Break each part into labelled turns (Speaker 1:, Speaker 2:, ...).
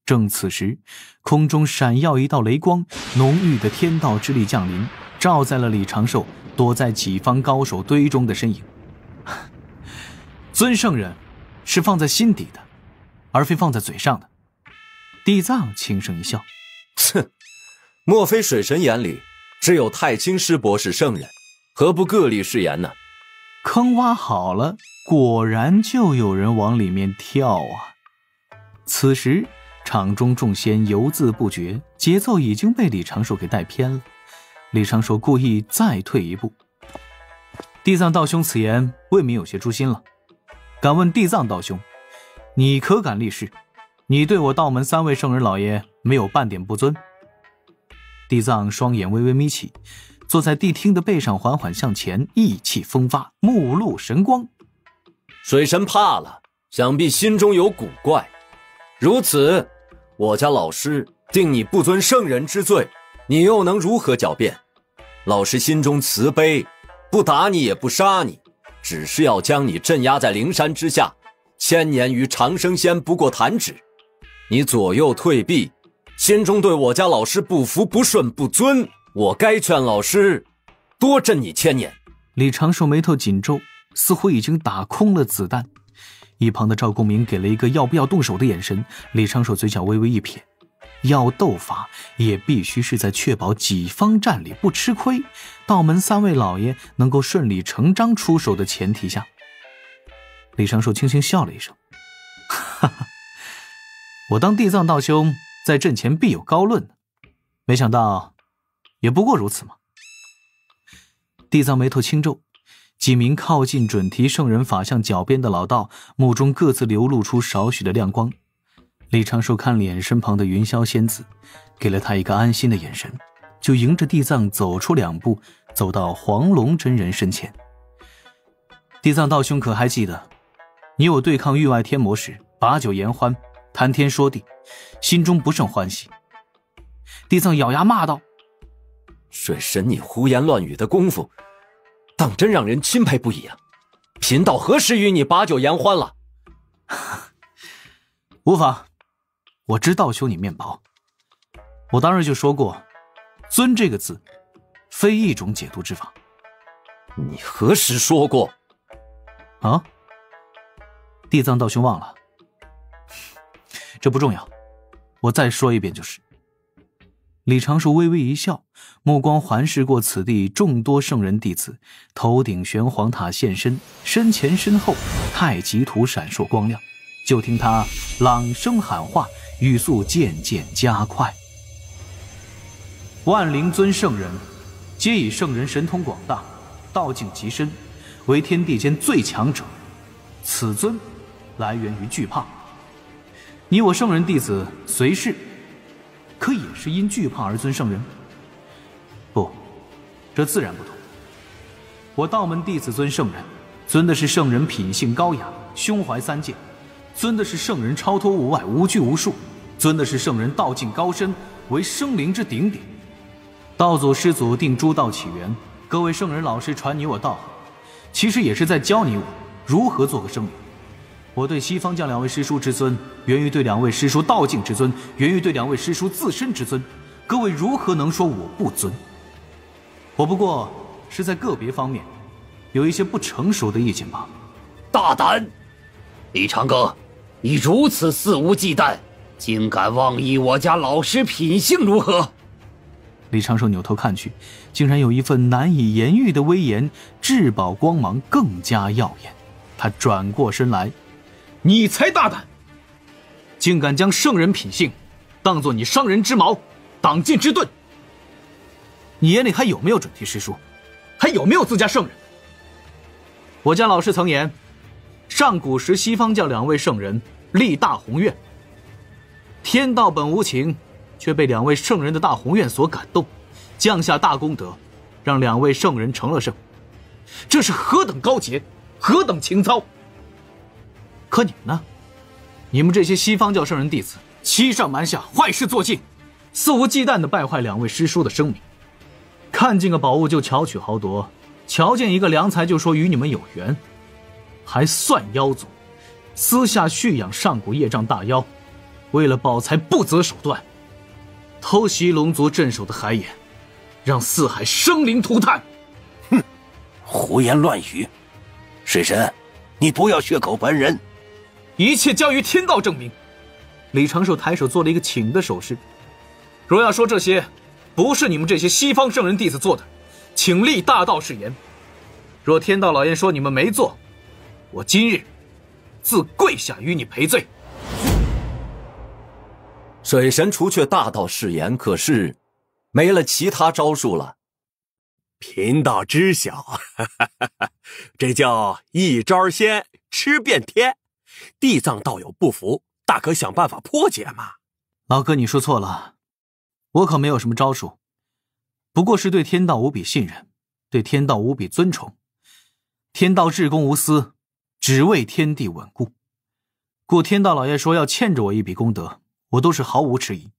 Speaker 1: 正此时，空中闪耀一道雷光，浓郁的天道之力降临，照在了李长寿躲在己方高手堆中的身影。尊圣人是放在心底的，而非放在嘴上的。地藏轻声一笑：
Speaker 2: 哼，莫非水神眼里只有太清师伯是圣人，何不各立誓言呢？
Speaker 1: 坑挖好了，果然就有人往里面跳啊！此时场中众仙犹自不觉，节奏已经被李长寿给带偏了。李长寿故意再退一步。地藏道兄此言未免有些诛心了。敢问地藏道兄，你可敢立誓，你对我道门3位圣人老爷没有半点不尊？地藏双眼微微眯起，坐在谛听的背上缓缓向前，意气风发，目露神光。
Speaker 2: 水神怕了，想必心中有古怪。如此，我家老师定你不尊圣人之罪，你又能如何狡辩？老师心中慈悲，不打你也不杀你，只是要将你镇压在灵山之下，1000年于长生仙不过弹指。你左右退避，心中对我家老师不服不顺不尊，我该劝老师多镇你1000年。
Speaker 1: 李长寿眉头紧皱，似乎已经打空了子弹。一旁的赵公明给了一个要不要动手的眼神，李长寿嘴角微微一撇，要斗法也必须是在确保己方战力不吃亏，道门3位老爷能够顺理成章出手的前提下。李长寿轻轻笑了一声，哈哈，我当地藏道兄在阵前必有高论，没想到也不过如此嘛。地藏眉头轻皱，几名靠近准提圣人法像脚边的老道目中各自流露出少许的亮光。李长寿看了眼身旁的云霄仙子，给了他一个安心的眼神，就迎着地藏走出2步，走到黄龙真人身前。地藏道兄可还记得，你我对抗域外天魔时把酒言欢，谈天说地，心中不胜欢喜。地藏咬牙骂道：
Speaker 2: 水神你胡言乱语的功夫，当真让人钦佩不已啊！贫道何时与你把酒言欢了？
Speaker 1: 无妨，我知道兄你面薄。我当日就说过，尊这个字非一种解读之法。
Speaker 2: 你何时说过？
Speaker 1: 啊？地藏道兄忘了？这不重要，我再说一遍就是。李长寿微微一笑，目光环视过此地众多圣人弟子，头顶玄黄塔现身，身前身后太极图闪烁光亮。就听他朗声喊话，语速渐渐加快：万灵尊圣人，皆以圣人神通广大，道境极深，为天地间最强者。此尊来源于惧怕。你我圣人弟子随侍，可也是因惧怕而尊圣人？不，这自然不同。我道门弟子尊圣人，尊的是圣人品性高雅，胸怀3界，尊的是圣人超脱物外，无拘无束，尊的是圣人道境高深，为生灵之顶点。道祖师祖定诸道起源，各位圣人老师传你我道，其实也是在教你我如何做个生灵。我对西方将2位师叔之尊，源于对2位师叔道境之尊，源于对2位师叔自身之尊。各位如何能说我不尊？我不过是在个别方面有一些不成熟的意见罢了。
Speaker 3: 大胆！李长庚，你如此肆无忌惮，竟敢妄议我家老师品性如何？
Speaker 1: 李长寿扭头看去，竟然有一份难以言喻的威严，至宝光芒更加耀眼。他转过身来：你才大胆，竟敢将圣人品性当作你伤人之矛，挡箭之盾。你眼里还有没有准提师叔？还有没有自家圣人？我家老师曾言，上古时西方教2位圣人立大宏愿，天道本无情，却被2位圣人的大宏愿所感动，降下大功德，让2位圣人成了圣。这是何等高洁，何等情操！可你们呢？你们这些西方教圣人弟子，欺上瞒下，坏事做尽，肆无忌惮地败坏2位师叔的声名，看见个宝物就巧取豪夺，瞧见一个良才就说与你们有缘，还算妖族，私下蓄养上古业障大妖，为了保财不择手段，偷袭龙族镇守的海眼，让四海生灵涂炭。
Speaker 4: 哼，胡言乱语！水神，你不要血口喷人。
Speaker 1: 一切交于天道证明。李长寿抬手做了一个请的手势。若要说这些不是你们这些西方圣人弟子做的，请立大道誓言。若天道老爷说你们没做，我今日自跪下与你赔罪。
Speaker 2: 水神除却大道誓言，可是没了其他招数了。
Speaker 5: 贫道知晓，这叫一招鲜吃遍天。地藏道友不服，大可想办法破解嘛。
Speaker 1: 老哥，你说错了，我可没有什么招数，不过是对天道无比信任，对天道无比尊崇。天道至公无私，只为天地稳固。故天道老爷说要欠着我一笔功德，我都是毫无迟疑。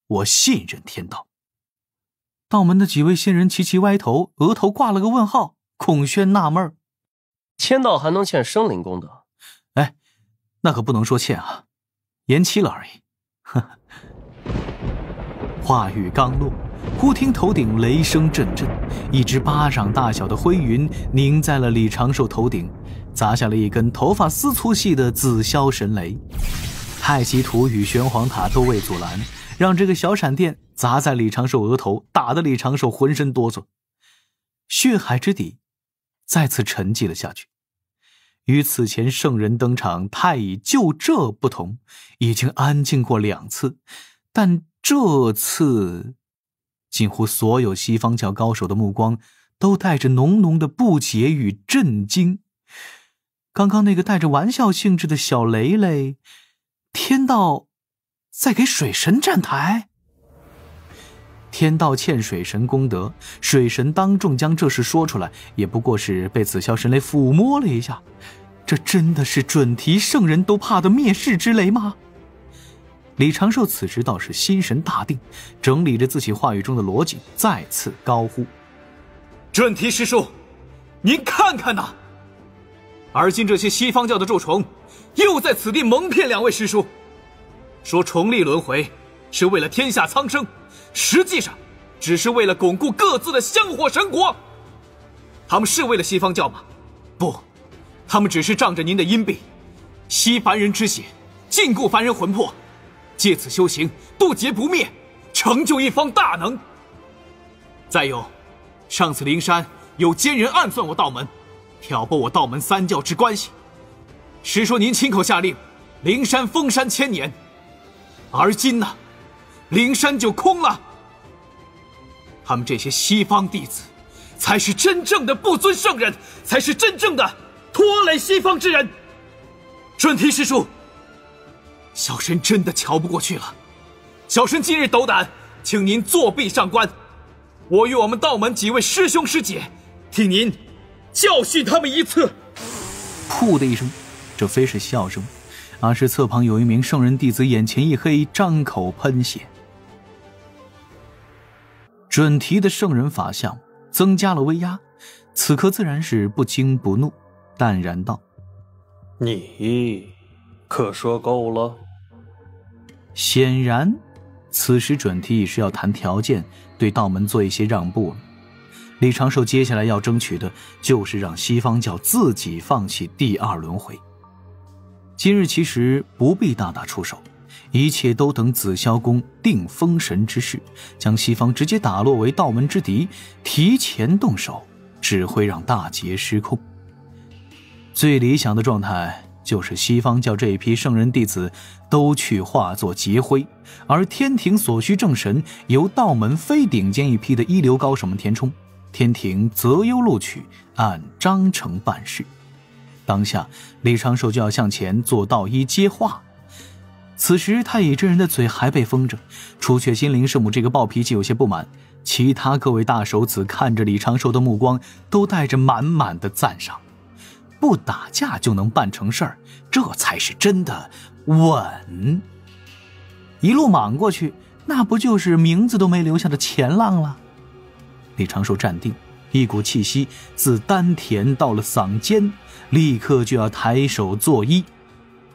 Speaker 1: 我信任天道。道门的几位仙人齐齐歪头，额头挂了个问号。孔宣纳闷，
Speaker 6: 天道还能欠生灵功德？
Speaker 1: 哎，那可不能说欠啊，延期了而已。呵呵。话语刚落，忽听头顶雷声阵阵，一只巴掌大小的灰云凝在了李长寿头顶，砸下了一根头发丝粗细的紫霄神雷。太极图与玄黄塔都未阻拦，让这个小闪电砸在李长寿额头，打得李长寿浑身哆嗦。血海之底再次沉寂了下去。与此前圣人登场太乙就这不同，已经安静过2次，但这次几乎所有西方教高手的目光都带着浓浓的不解与震惊。刚刚那个带着玩笑性质的小雷雷，天道在给水神站台？天道欠水神功德，水神当众将这事说出来，也不过是被紫霄神雷抚摸了一下。这真的是准提圣人都怕的灭世之雷吗？李长寿此时倒是心神大定，整理着自己话语中的逻辑，再次高呼：准提师叔，您看看呐！而今这些西方教的蛀虫又在此地蒙骗2位师叔，说重历轮回是为了天下苍生，实际上只是为了巩固各自的香火神国。他们是为了西方教吗？不，他们只是仗着您的阴币，吸凡人之血，禁锢凡人魂魄，借此修行，渡劫不灭，成就一方大能。再有，上次灵山有奸人暗算我道门，挑拨我道门3教之关系。师说您亲口下令，灵山封山1000年，而今呢，灵山就空了。他们这些西方弟子，才是真正的不尊圣人，才是真正的拖累西方之人。准提师叔，小神真的瞧不过去了，小神今日斗胆，请您作壁上观，我与我们道门几位师兄师姐，替您教训他们一次。噗的一声，这非是笑声，而是侧旁有一名圣人弟子眼前一黑，张口喷血。准提的圣人法相增加了威压，此刻自然是不惊不怒，淡然道：
Speaker 6: 你可说够了？
Speaker 1: 显然此时准提已是要谈条件，对道门做一些让步了。李长寿接下来要争取的就是让西方教自己放弃第2轮回。今日其实不必大打出手，一切都等紫霄宫定封神之事，将西方直接打落为道门之敌，提前动手只会让大劫失控。最理想的状态就是西方教这一批圣人弟子都去化作劫灰，而天庭所需正神由道门非顶尖一批的一流高手们填充，天庭择优录取，按章程办事。当下李长寿就要向前做道一接话。此时太乙真人的嘴还被封着，除却心灵圣母这个暴脾气有些不满，其他各位大手子看着李长寿的目光都带着满满的赞赏。不打架就能办成事儿，这才是真的稳。一路莽过去，那不就是名字都没留下的前浪了？李长寿站定，一股气息自丹田到了嗓间，立刻就要抬手作揖。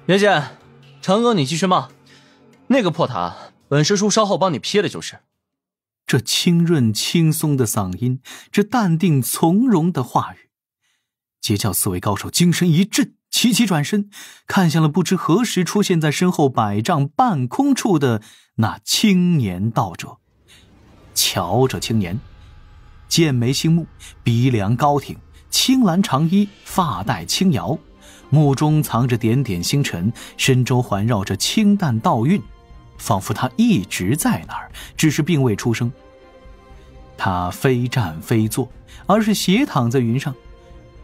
Speaker 7: 别介，长哥你继续骂，
Speaker 6: 那个破塔，本师叔稍后帮你撇了就是。
Speaker 1: 这清润轻松的嗓音，这淡定从容的话语，皆叫四位高手精神一振，齐齐转身，看向了不知何时出现在身后100丈半空处的那青年道者。瞧这青年，剑眉星目，鼻梁高挺，青蓝长衣，发带轻摇，目中藏着点点星辰，身周环绕着清淡道韵，仿佛他一直在那儿，只是并未出声。他非站非坐，而是斜躺在云上，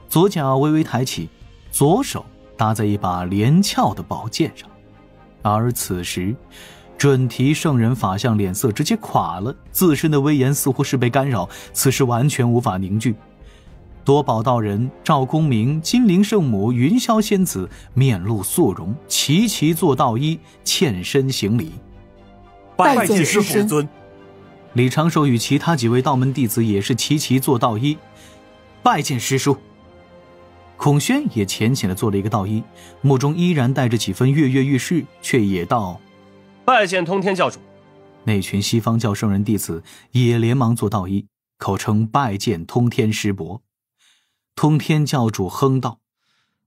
Speaker 1: 左脚微微抬起，左手搭在一把连翘的宝剑上。而此时准提圣人法相脸色直接垮了，自身的威严似乎是被干扰，此时完全无法凝聚。多宝道人、赵公明、金陵圣母、云霄仙子面露肃容，齐齐做道衣，欠身行礼。
Speaker 5: 拜见师尊。
Speaker 1: 李长寿与其他几位道门弟子也是齐齐做道衣，拜见师叔。孔宣也浅浅地做了一个道衣，目中依然带着几分跃跃欲试，却也道：
Speaker 6: 拜见通天教主。
Speaker 1: 那群西方教圣人弟子也连忙做道衣，口称拜见通天师伯。通天教主哼道：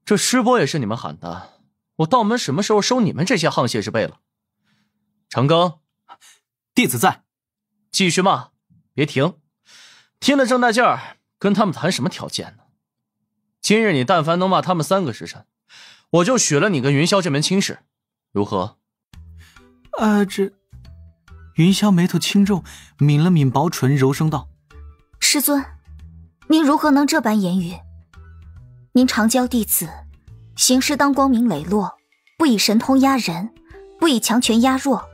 Speaker 6: 这师伯也是你们喊的，我道门什么时候收你们这些沆瀣之辈了？长庚，
Speaker 1: 弟子在。
Speaker 6: 继续骂，别停，听得正带劲儿，跟他们谈什么条件呢？今日你但凡能骂他们3个时辰，我就许了你跟云霄这门亲事，如何？
Speaker 1: 这云霄眉头轻皱，抿了抿薄唇，柔声道：
Speaker 7: 师尊，您如何能这般言语？您常教弟子，行事当光明磊落，不以神通压人，不以强权压弱，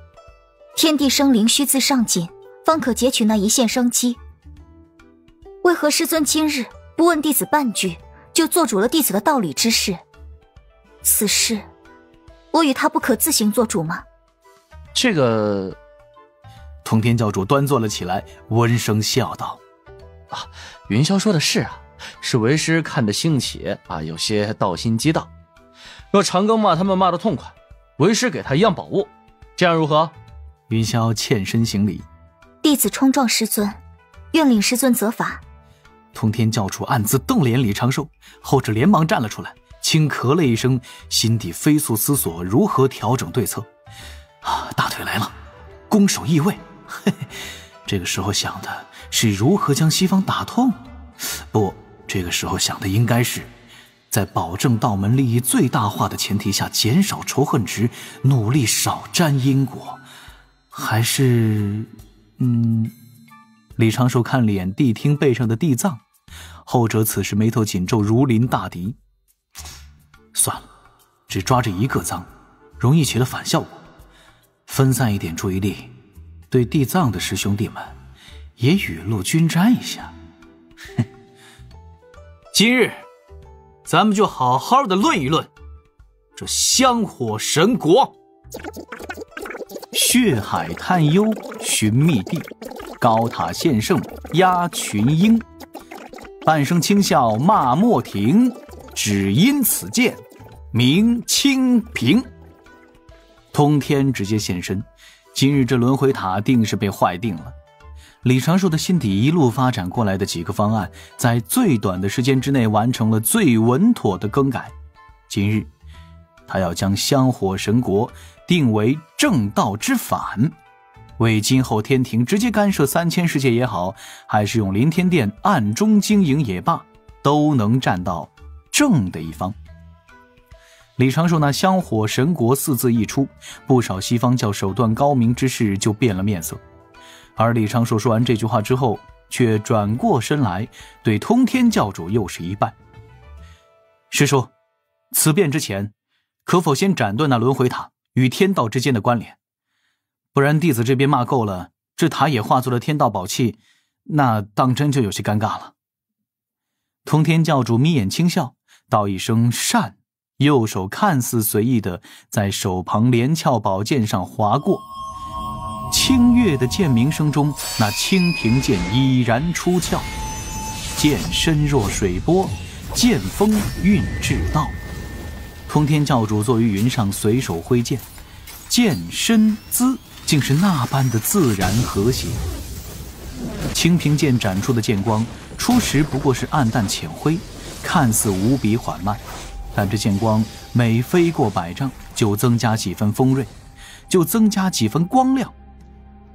Speaker 7: 天地生灵须自上进，方可截取那一线生机。为何师尊今日不问弟子半句，就做主了弟子的道理之事？此事我与他不可自行做主吗？
Speaker 6: 这个……
Speaker 1: 通天教主端坐了起来，温声笑道：
Speaker 6: 云霄说的是啊，是为师看得兴起啊，有些道心激荡。若长庚骂他们骂得痛快，为师给他一样宝物，这样如何？
Speaker 1: 云霄欠身行礼：
Speaker 7: 弟子冲撞师尊，愿领师尊责罚。
Speaker 1: 通天教主暗自瞪了眼李长寿，后者连忙站了出来，轻咳了一声，心底飞速思索如何调整对策。大腿来了，攻守易位。嘿嘿，这个时候想的是如何将西方打痛，不，这个时候想的应该是在保证道门利益最大化的前提下减少仇恨值，努力少沾因果。还是李长寿看了眼谛听背上的地藏，后者此时眉头紧皱，如临大敌。算了，只抓着一个藏，容易起了反效果，分散一点注意力，对地藏的师兄弟们也雨露均沾一下。今日咱们就好好的论一论这香火神国。血海探幽寻觅地，高塔献圣压群英。半声轻笑骂莫停，只因此剑鸣清平。通天直接现身，今日这轮回塔定是被坏定了。李长寿的心底一路发展过来的几个方案，在最短的时间之内完成了最稳妥的更改。今日他要将香火神国定为正道之反，为今后天庭直接干涉3000世界也好，还是用临天殿暗中经营也罢，都能站到正的一方。李长寿那香火神国4字一出，不少西方教手段高明之士就变了面色。而李长寿说完这句话之后，却转过身来对通天教主又是一拜：师叔，此变之前可否先斩断那轮回塔与天道之间的关联？不然弟子这边骂够了，这塔也化作了天道宝器，那当真就有些尴尬了。通天教主眯眼轻笑，道一声善，右手看似随意的在手旁连翘宝剑上划过，清越的剑鸣声中，那清平剑已然出鞘，剑身若水波，剑锋运至道。通天教主坐于云上，随手挥剑，剑身姿竟是那般的自然和谐。青平剑展出的剑光，初时不过是暗淡浅灰，看似无比缓慢，但这剑光每飞过100丈，就增加几分锋锐，就增加几分光亮。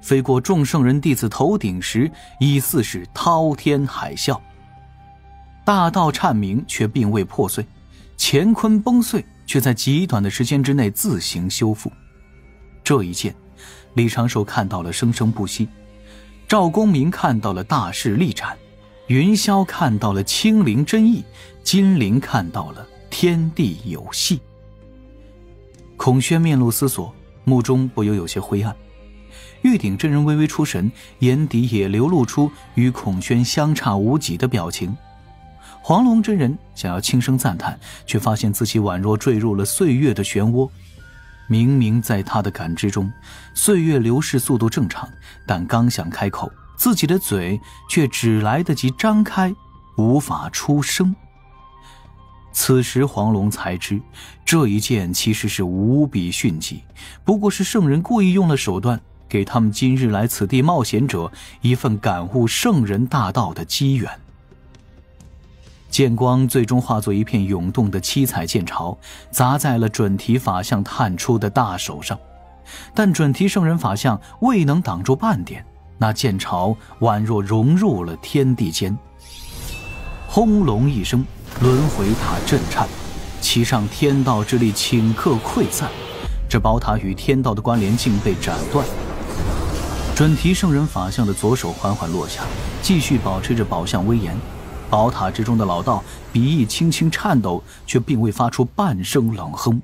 Speaker 1: 飞过众圣人弟子头顶时，已似是滔天海啸。大道颤鸣，却并未破碎；乾坤崩碎，却在极短的时间之内自行修复。这一剑，李长寿看到了生生不息，赵公明看到了大势力展，云霄看到了清灵真意，金陵看到了天地有戏。孔宣面露思索，目中不由有些灰暗。玉鼎真人微微出神，眼底也流露出与孔宣相差无几的表情。黄龙真人想要轻声赞叹，却发现自己宛若坠入了岁月的漩涡。明明在他的感知中，岁月流逝速度正常，但刚想开口，自己的嘴却只来得及张开，无法出声。此时黄龙才知，这一剑其实是无比迅疾，不过是圣人故意用了手段，给他们今日来此地冒险者一份感悟圣人大道的机缘。剑光最终化作一片涌动的七彩剑潮，砸在了准提法相探出的大手上，但准提圣人法相未能挡住半点，那剑潮宛若融入了天地间。轰隆一声，轮回塔震颤，其上天道之力顷刻溃散，这宝塔与天道的关联竟被斩断。准提圣人法相的左手缓缓落下，继续保持着宝相威严。宝塔之中的老道鼻翼轻轻颤抖，却并未发出半声冷哼。